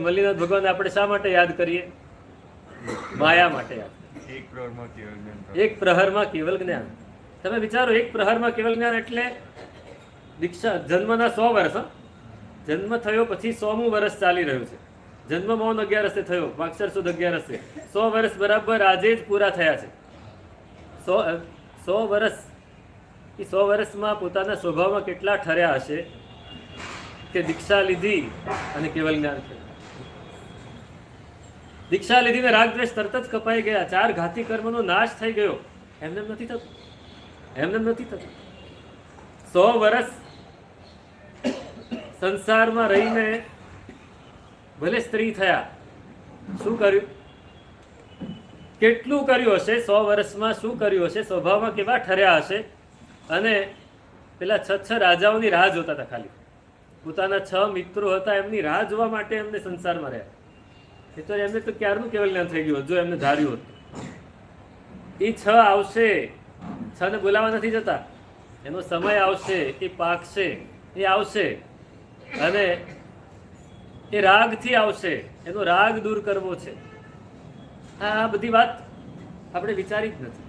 મલ્લીનાથ ભગવાન આપણે શા માટે યાદ કરીએ? માયા માટે યાદ. એક પ્રહરમાં કેવલ જ્ઞાન. તમે વિચારો, એક પ્રહરમાં કેવલ જ્ઞાન એટલે દીક્ષા જન્મના 100 વર્ષ. જન્મ થયો પછી 100મું વર્ષ ચાલી રહ્યું છે. જન્મ મૌન 11 થયો, માગસર સુદ 11 100 વર્ષ બરાબર આજે જ પૂરા થયા છે. 100 વર્ષ. એ 100 વર્ષમાં પોતાના સ્વભાવમાં કેટલા ઠર્યા હશે કે દીક્ષા લીધી અને કેવલ જ્ઞાન થયું. દીક્ષા લીધી ને રાગ દ્વેષ તરત જ કપાઈ ગયા. 4 ઘાતી કર્મનો નાશ થઈ ગયો. એમને નથી થતું. 100 વર્ષ સંસારમાં રહીને ભલે સ્ત્રી થયા, શું કર્યું? કેટલું કર્યું હશે? 100 વર્ષમાં શું કર્યું હશે? સ્વભાવમાં કેવા ઠર્યા હશે? અને પેલા 6 રાજાઓની રાહ જોતા હતા. ખાલી પોતાના 6 મિત્રો હતા, એમની રાહ જોવા માટે એમને સંસારમાં રહ્યા. એ તો એમને તો ક્યારનું કેવલ જ્ઞાન થઈ ગયું જો એમને ધાર્યું હતું. એ 6 આવશે. 6 ને બોલાવા નથી જતા. એનો સમય આવશે, એ પાકશે, એ આવશે અને એ રાગથી આવશે. એનો રાગ દૂર કરવો છે. આ બધી વાત આપણે વિચારી જ નથી.